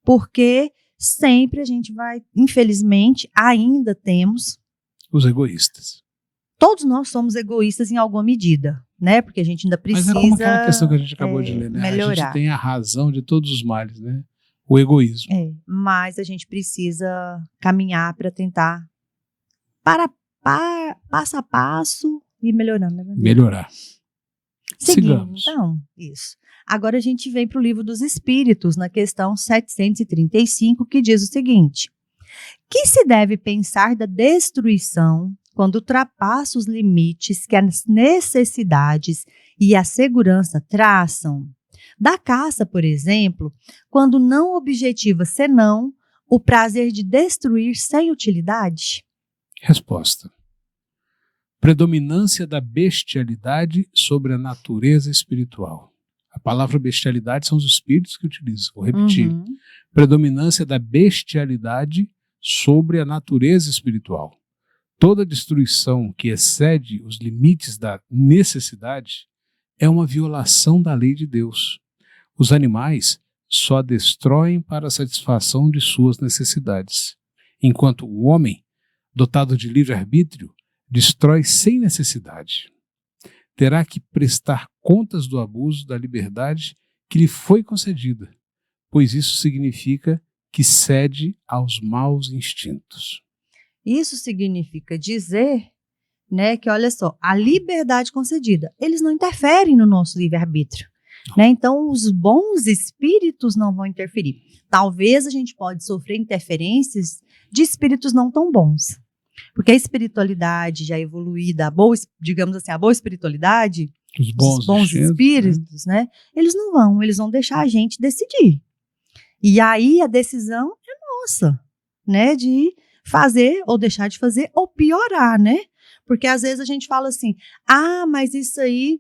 Porque sempre a gente vai, infelizmente, ainda temos os egoístas. Todos nós somos egoístas em alguma medida, né? Porque a gente ainda precisa. Mas é como aquela questão que a gente acabou de ler, né? Melhorar. A gente tem a razão de todos os males, né? O egoísmo. Mas a gente precisa caminhar para tentar passo a passo e melhorando, né? Melhorar. Sigamos. Então, isso. Agora a gente vem para o Livro dos Espíritos, na questão 735, que diz o seguinte: que se deve pensar da destruição quando ultrapassa os limites que as necessidades e a segurança traçam? Da caça, por exemplo, quando não objetiva senão o prazer de destruir sem utilidade? Resposta: predominância da bestialidade sobre a natureza espiritual. A palavra bestialidade são os espíritos que utilizam. Vou repetir. Predominância da bestialidade sobre a natureza espiritual. Toda destruição que excede os limites da necessidade é uma violação da lei de Deus. Os animais só destroem para a satisfação de suas necessidades, enquanto o homem, dotado de livre-arbítrio, destrói sem necessidade. Terá que prestar contas do abuso da liberdade que lhe foi concedida, pois isso significa que cede aos maus instintos. Isso significa dizer, né, que, olha só, a liberdade concedida, eles não interferem no nosso livre-arbítrio. Né? Então, os bons espíritos não vão interferir. Talvez a gente pode sofrer interferências de espíritos não tão bons. Porque a espiritualidade já evoluída, a boa, digamos assim, a boa espiritualidade, os bons espíritos, né? Eles vão deixar a gente decidir. E aí a decisão é nossa, né? De fazer ou deixar de fazer ou piorar, né? Porque às vezes a gente fala assim, mas isso aí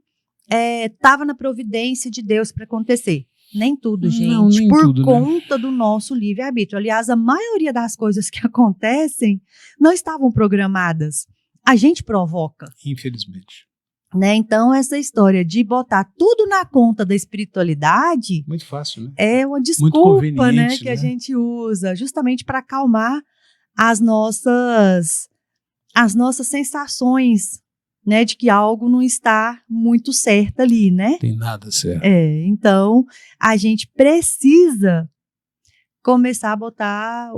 estava na providência de Deus para acontecer. Nem tudo, gente. Não, nem por tudo, conta, né, do nosso livre-arbítrio. Aliás, a maioria das coisas que acontecem não estavam programadas. A gente provoca. Infelizmente. Né? Então, essa história de botar tudo na conta da espiritualidade Muito fácil, né? é uma Muito desculpa, conveniente, né, que né? a gente usa justamente para acalmar as nossas sensações, né, de que algo não está muito certo ali, né? Tem nada certo. Então, a gente precisa começar a botar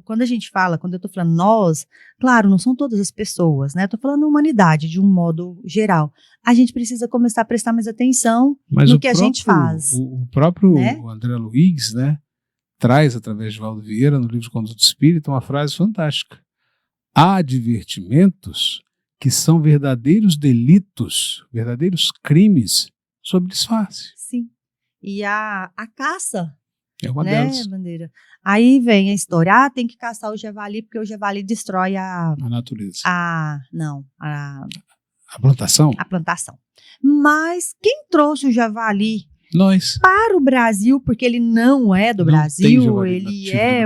quando a gente fala, quando eu estou falando nós, claro, não são todas as pessoas, né? Estou falando humanidade de um modo geral. A gente precisa começar a prestar mais atenção no que a gente faz. O próprio né? André Luiz, né, traz, através de Valdo Vieira, no livro Conduta Espírita, uma frase fantástica. Há advertimentos que são verdadeiros delitos, verdadeiros crimes sob disfarce. Sim. E a caça, É uma né, delas. Bandeira? Aí vem a história, tem que caçar o javali porque o javali destrói A natureza. a plantação? A plantação. Mas quem trouxe o javali Nós. para o Brasil, porque ele não é do Brasil, ele é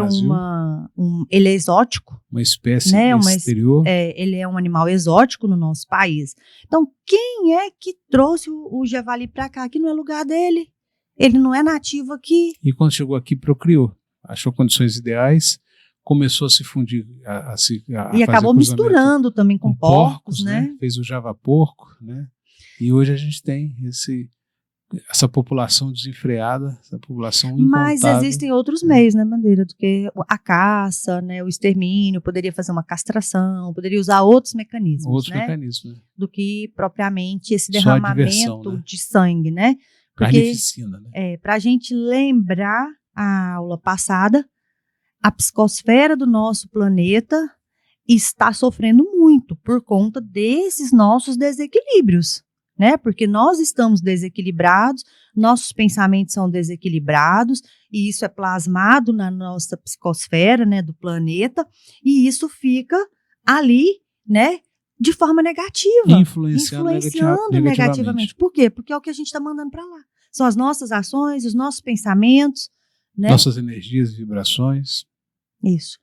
ele é exótico. Uma espécie né, exterior. Ele é um animal exótico no nosso país. Então, quem é que trouxe o javali para cá? Que não é lugar dele. Ele não é nativo aqui. E quando chegou aqui, procriou. Achou condições ideais, começou a se fundir, e acabou misturando também com porcos, né? Fez o javaporco, né? E hoje a gente tem essa população desenfreada, essa população incontável. Mas existem outros meios, né, Bandeira, do que a caça, né, o extermínio, poderia fazer uma castração, poderia usar outros mecanismos, mecanismos, né? Do que propriamente esse derramamento né? de sangue, né? Carnificina, né? Para a gente lembrar a aula passada, a psicosfera do nosso planeta está sofrendo muito por conta desses nossos desequilíbrios, né? Porque nós estamos desequilibrados, nossos pensamentos são desequilibrados, e isso é plasmado na nossa psicosfera, né, do planeta, e isso fica ali, né, de forma negativa. Influenciando negativamente. Por quê? Porque é o que a gente está mandando para lá. São as nossas ações, os nossos pensamentos, né? Nossas energias e vibrações. Isso.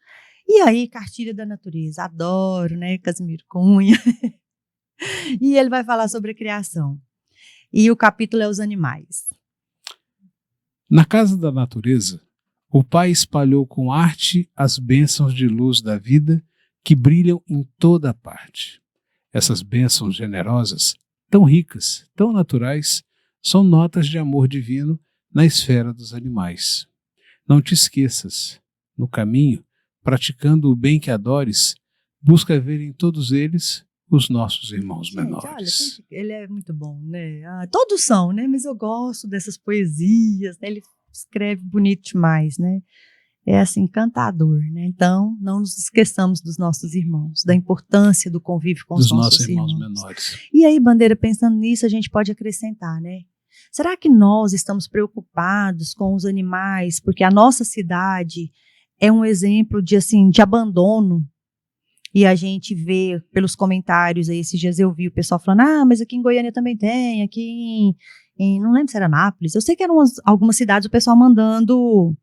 E aí, cartilha da natureza, adoro, né, Casimiro Cunha. E ele vai falar sobre a criação. E o capítulo é os animais. Na casa da natureza, o Pai espalhou com arte as bênçãos de luz da vida que brilham em toda parte. Essas bênçãos generosas, tão ricas, tão naturais, são notas de amor divino na esfera dos animais. Não te esqueças, no caminho, praticando o bem que adores, busca ver em todos eles os nossos irmãos menores. Olha, ele é muito bom, né? Todos são, né? Mas eu gosto dessas poesias, né? Ele escreve bonito demais, né? É assim, encantador, né? Então, não nos esqueçamos dos nossos irmãos, da importância do convívio com os nossos irmãos menores. E aí, Bandeira, pensando nisso, a gente pode acrescentar, né? Será que nós estamos preocupados com os animais? Porque a nossa cidade é um exemplo de abandono. E a gente vê pelos comentários aí, esses dias eu vi o pessoal falando, mas aqui em Goiânia também tem, aqui não lembro se era Anápolis, eu sei que eram algumas cidades o pessoal mandando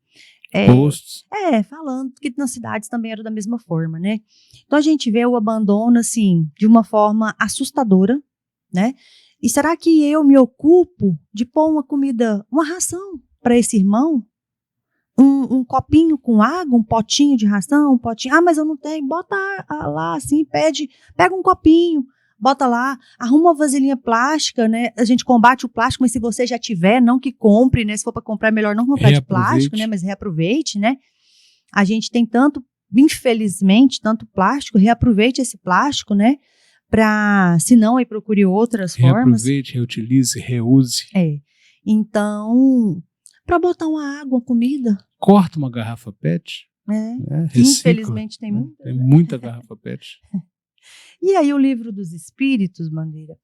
posts. Falando que nas cidades também era da mesma forma, né? Então a gente vê o abandono, assim, de uma forma assustadora, né? E será que eu me ocupo de pôr uma comida, uma ração para esse irmão? Um copinho com água, um potinho de ração, um potinho. Mas eu não tenho. Bota lá, assim, pega um copinho, bota lá, arruma uma vasilhinha plástica, né? A gente combate o plástico, mas se você já tiver, não que compre, né? Se for para comprar, é melhor não comprar de plástico, né? Mas reaproveite, né? A gente tem tanto, infelizmente, tanto plástico, reaproveite esse plástico, né? Se não, aí procure outras formas. Reaproveite, reutilize, reuse. Então, para botar uma água, comida. Corta uma garrafa PET. Recicla, infelizmente tem muita. Tem muita garrafa PET. E aí o Livro dos Espíritos, Bandeira,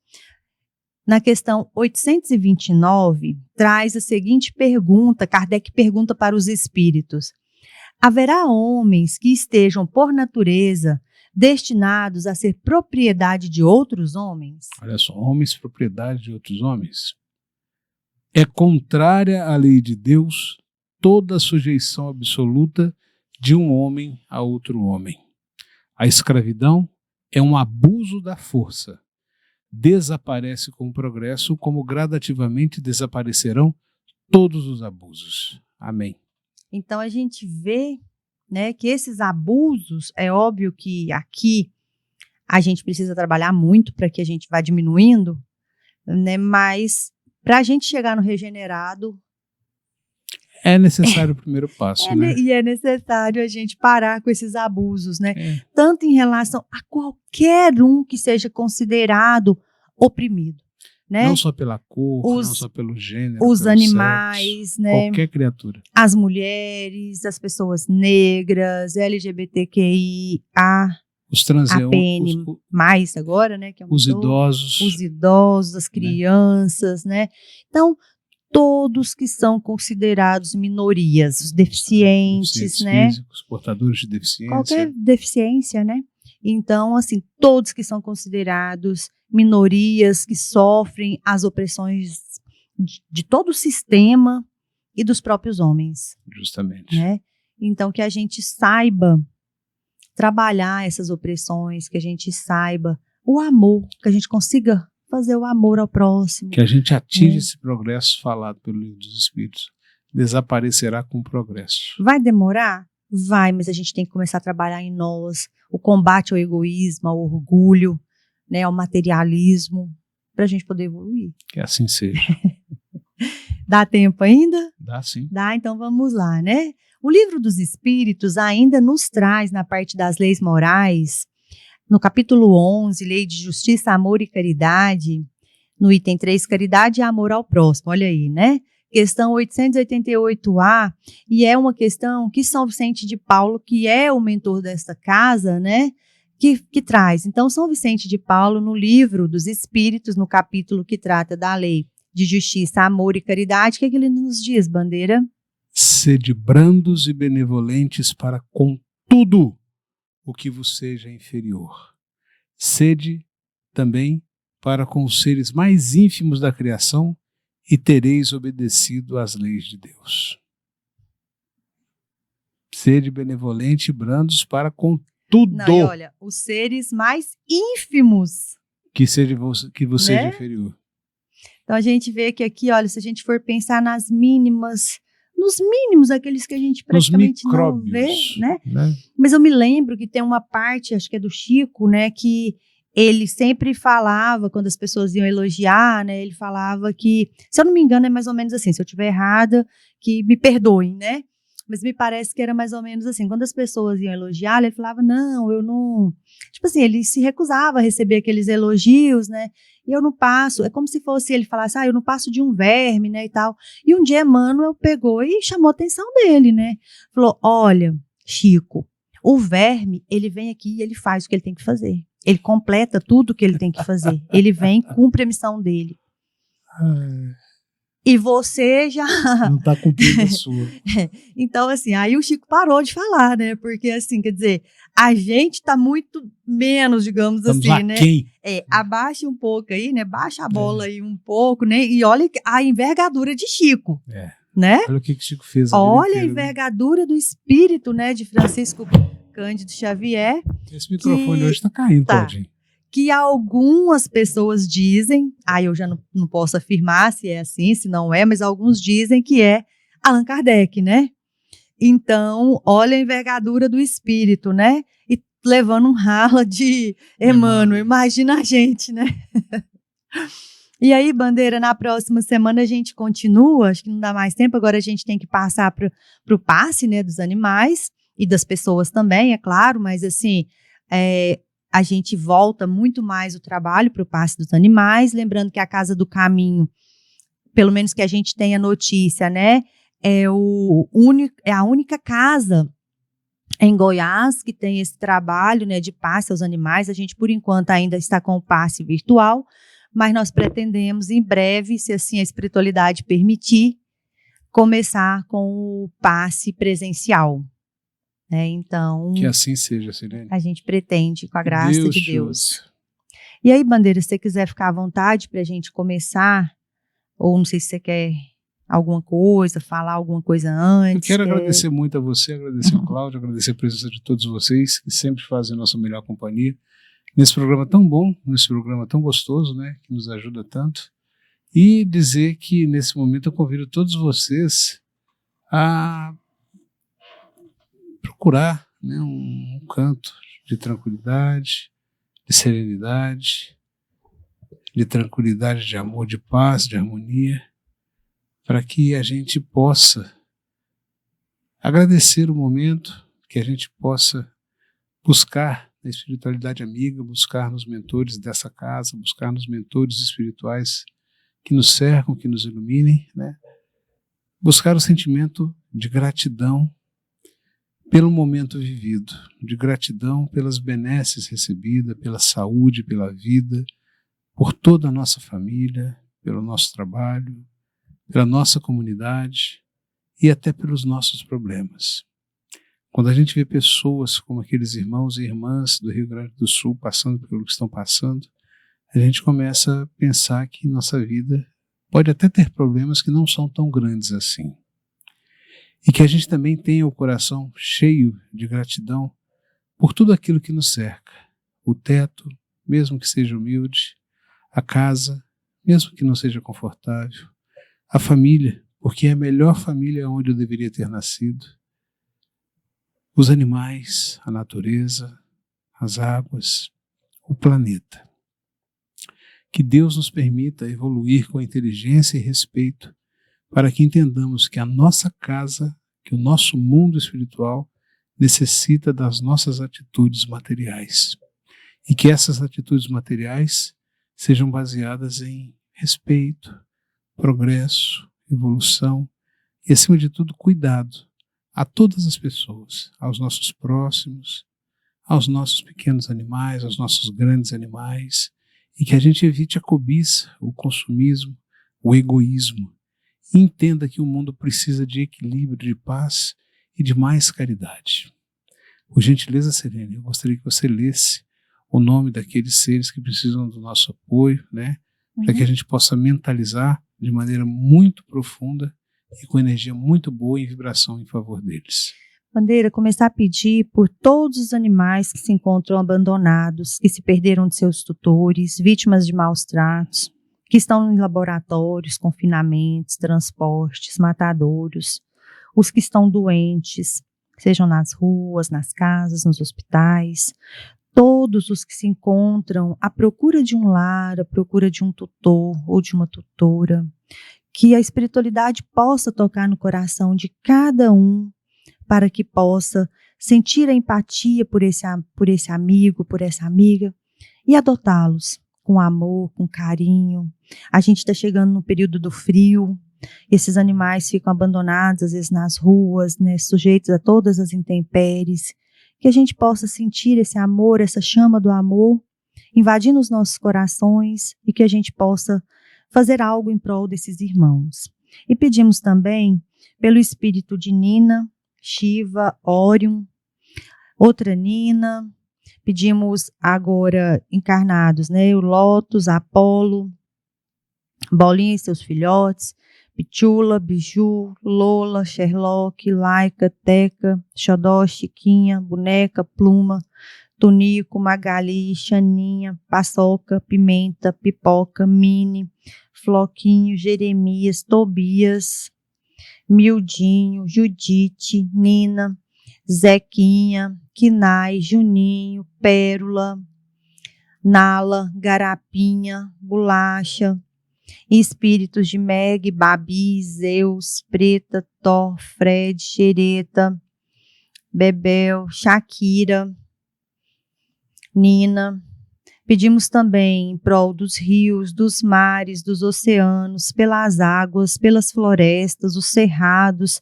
na questão 829, traz a seguinte pergunta, Kardec pergunta para os espíritos: haverá homens que estejam, por natureza, destinados a ser propriedade de outros homens? Olha só, homens propriedade de outros homens. É contrária à lei de Deus toda a sujeição absoluta de um homem a outro homem. A escravidão é um abuso da força. desaparece com o progresso, como gradativamente desaparecerão todos os abusos. Amém. Então a gente vê, né, que esses abusos, é óbvio que aqui a gente precisa trabalhar muito para que a gente vá diminuindo, né, mas para a gente chegar no regenerado, é necessário o primeiro passo, né? E é necessário a gente parar com esses abusos, né? Tanto em relação a qualquer um que seja considerado oprimido, né? Não só pela cor, não só pelo gênero, os pelo animais, sexo, né? Qualquer criatura. As mulheres, as pessoas negras, LGBTQIA, os transeuntes, mais agora, né? Que os idosos, as crianças, né? Então, todos que são considerados minorias, os deficientes, né? Físicos, portadores de deficiência. Qualquer deficiência, né? Então, assim, todos que são considerados minorias, que sofrem as opressões de todo o sistema e dos próprios homens. Justamente. Né? Então, que a gente saiba trabalhar essas opressões, que a gente saiba o amor, que a gente consiga fazer o amor ao próximo. Que a gente atinja esse progresso falado pelo Livro dos Espíritos. Desaparecerá com o progresso. Vai demorar? Vai, mas a gente tem que começar a trabalhar em nós. O combate ao egoísmo, ao orgulho, né, ao materialismo, para a gente poder evoluir. Que assim seja. Dá tempo ainda? Dá sim. Dá, então vamos lá, né? O Livro dos Espíritos ainda nos traz, na parte das leis morais, no capítulo 11, Lei de Justiça, Amor e Caridade, no item 3, Caridade e Amor ao Próximo, olha aí, né? Questão 888A, e é uma questão que São Vicente de Paulo, que é o mentor desta casa, né? Que traz. Então, São Vicente de Paulo, no Livro dos Espíritos, no capítulo que trata da Lei de Justiça, Amor e Caridade, o que ele nos diz, Bandeira? Sede brandos e benevolentes para com tudo o que vos seja inferior. Sede também para com os seres mais ínfimos da criação e tereis obedecido às leis de Deus. Sede benevolente e brandos para com tudo. Não, e olha, os seres mais ínfimos. Que vos seja inferior. Então a gente vê que aqui, olha, se a gente for pensar nas mínimas, nos mínimos, aqueles que a gente praticamente não vê, né? Mas eu me lembro que tem uma parte, acho que é do Chico, né, que ele sempre falava, quando as pessoas iam elogiar, né, ele falava que, se eu não me engano, é mais ou menos assim, se eu estiver errada, que me perdoem, né? Mas me parece que era mais ou menos assim, quando as pessoas iam elogiar, ele falava, não, eu não... Tipo assim, ele se recusava a receber aqueles elogios, né? E eu não passo, é como se fosse ele falasse, eu não passo de um verme, né, e tal. E um dia Emmanuel pegou e chamou a atenção dele, né? Falou, olha, Chico, o verme, ele vem aqui e ele faz o que ele tem que fazer. Ele completa tudo o que ele tem que fazer. Ele vem, cumpre a missão dele. E você já... Não está cumprindo a sua. Então, assim, aí o Chico parou de falar, né? Porque, assim, quer dizer, a gente está muito menos, digamos Estamos assim, né? Quem? Abaixa um pouco aí, né? Baixa a bola aí um pouco, né? E olha a envergadura de Chico, né? Olha o que Chico fez. Olha a envergadura do espírito, né? De Francisco Cândido Xavier. Esse microfone hoje está caindo, Claudinho. Que algumas pessoas dizem, eu já não posso afirmar se é assim, se não é, mas alguns dizem que é Allan Kardec, né? Então, olha a envergadura do espírito, né? E levando um rala de Emmanuel, imagina a gente, né? E aí, Bandeira, na próxima semana a gente continua, acho que não dá mais tempo, agora a gente tem que passar para o passe, né, dos animais e das pessoas também, é claro, mas assim, a gente volta muito mais o trabalho para o passe dos animais, lembrando que a Casa do Caminho, pelo menos que a gente tenha notícia, né, é a única casa em Goiás que tem esse trabalho, né, de passe aos animais. A gente, por enquanto, ainda está com o passe virtual, mas nós pretendemos, em breve, se assim a espiritualidade permitir, começar com o passe presencial. Então, que assim seja, Silene. A gente pretende, com a graça de Deus. E aí, Bandeira, se você quiser ficar à vontade para a gente começar, ou não sei se você quer alguma coisa, falar alguma coisa antes. Eu quero agradecer muito a você, agradecer ao Cláudio, agradecer a presença de todos vocês, que sempre fazem a nossa melhor companhia. nesse programa tão bom, nesse programa tão gostoso, né, que nos ajuda tanto, e dizer que nesse momento eu convido todos vocês a procurar, né, um canto de tranquilidade, de serenidade, de tranquilidade, de amor, de paz, de harmonia, para que a gente possa agradecer o momento, que a gente possa buscar na espiritualidade amiga, buscar nos mentores dessa casa, buscar nos mentores espirituais que nos cercam, que nos iluminem, né? Buscar o sentimento de gratidão pelo momento vivido, de gratidão pelas benesses recebidas, pela saúde, pela vida, por toda a nossa família, pelo nosso trabalho, pela nossa comunidade e até pelos nossos problemas. Quando a gente vê pessoas como aqueles irmãos e irmãs do Rio Grande do Sul passando pelo que estão passando, a gente começa a pensar que nossa vida pode até ter problemas que não são tão grandes assim. E que a gente também tenha o coração cheio de gratidão por tudo aquilo que nos cerca. O teto, mesmo que seja humilde, a casa, mesmo que não seja confortável, a família, porque é a melhor família onde eu deveria ter nascido, os animais, a natureza, as águas, o planeta. Que Deus nos permita evoluir com inteligência e respeito para que entendamos que a nossa casa, que o nosso mundo espiritual necessita das nossas atitudes materiais e que essas atitudes materiais sejam baseadas em respeito, progresso, evolução e, acima de tudo, cuidado a todas as pessoas, aos nossos próximos, aos nossos pequenos animais, aos nossos grandes animais, e que a gente evite a cobiça, o consumismo, o egoísmo, e entenda que o mundo precisa de equilíbrio, de paz e de mais caridade. Por gentileza, Serene, eu gostaria que você lesse o nome daqueles seres que precisam do nosso apoio, né? Para que a gente possa mentalizar de maneira muito profunda e com energia muito boa e vibração em favor deles. Bandeira, começar a pedir por todos os animais que se encontram abandonados, que se perderam de seus tutores, vítimas de maus tratos, que estão em laboratórios, confinamentos, transportes, matadouros, os que estão doentes, sejam nas ruas, nas casas, nos hospitais, todos os que se encontram à procura de um lar, à procura de um tutor ou de uma tutora, que a espiritualidade possa tocar no coração de cada um, para que possa sentir a empatia por esse amigo, por essa amiga, e adotá-los com amor, com carinho. A gente está chegando no período do frio, esses animais ficam abandonados, às vezes nas ruas, né, sujeitos a todas as intempéries, que a gente possa sentir esse amor, essa chama do amor, invadindo os nossos corações e que a gente possa fazer algo em prol desses irmãos. E pedimos também pelo espírito de Nina, Shiva, Orion, outra Nina, pedimos agora encarnados, né? O Lotus, Apolo, Bolinha e seus filhotes, Pichula, Biju, Lola, Sherlock, Laika, Teca, Xodó, Chiquinha, Boneca, Pluma, Tonico, Magali, Xaninha, Paçoca, Pimenta, Pipoca, Mini, Floquinho, Jeremias, Tobias, Mildinho, Judite, Nina, Zequinha, Quinai, Juninho, Pérola, Nala, Garapinha, Bolacha, espíritos de Meg, Babi, Zeus, Preta, Thor, Fred, Xereta, Bebel, Shakira, Nina. Pedimos também em prol dos rios, dos mares, dos oceanos, pelas águas, pelas florestas, os cerrados,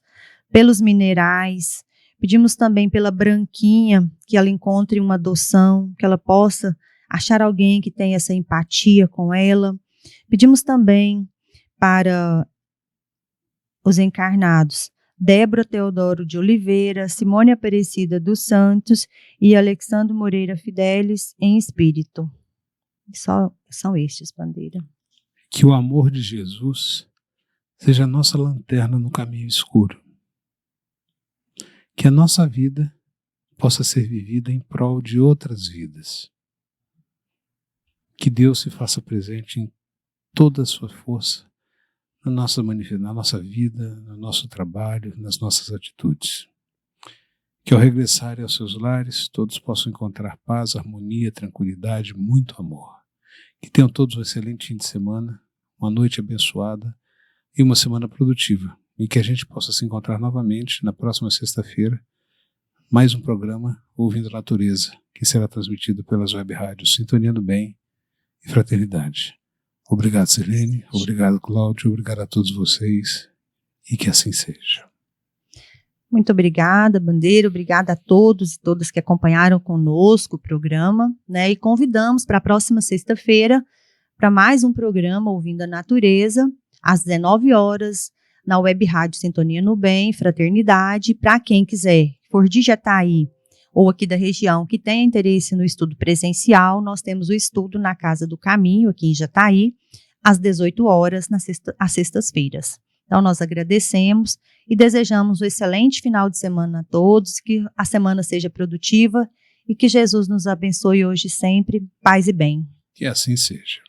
pelos minerais. Pedimos também pela Branquinha, que ela encontre uma adoção, que ela possa achar alguém que tenha essa empatia com ela. Pedimos também para os encarnados, Débora Teodoro de Oliveira, Simone Aparecida dos Santos e Alexandre Moreira Fidelis em espírito. Só são estes, Bandeira. Que o amor de Jesus seja a nossa lanterna no caminho escuro. Que a nossa vida possa ser vivida em prol de outras vidas. Que Deus se faça presente em toda a sua força, na nossa vida, no nosso trabalho, nas nossas atitudes. Que ao regressarem aos seus lares, todos possam encontrar paz, harmonia, tranquilidade, muito amor. Que tenham todos um excelente fim de semana, uma noite abençoada e uma semana produtiva. E que a gente possa se encontrar novamente na próxima sexta-feira, mais um programa Ouvindo a Natureza, que será transmitido pelas web rádios Sintonia do Bem e Fraternidade. Obrigado, Sirlene. Obrigado, Cláudio. Obrigado a todos vocês e que assim seja. Muito obrigada, Bandeira, obrigada a todos e todas que acompanharam conosco o programa, né? E convidamos para a próxima sexta-feira para mais um programa Ouvindo a Natureza, às 19 horas, na Web Rádio Sintonia no Bem, Fraternidade. Para quem quiser, for de Jataí ou aqui da região, que tenha interesse no estudo presencial, nós temos o estudo na Casa do Caminho, aqui em Jataí, às 18 horas, às sextas-feiras. Então, nós agradecemos e desejamos um excelente final de semana a todos, que a semana seja produtiva e que Jesus nos abençoe hoje e sempre. Paz e bem. Que assim seja.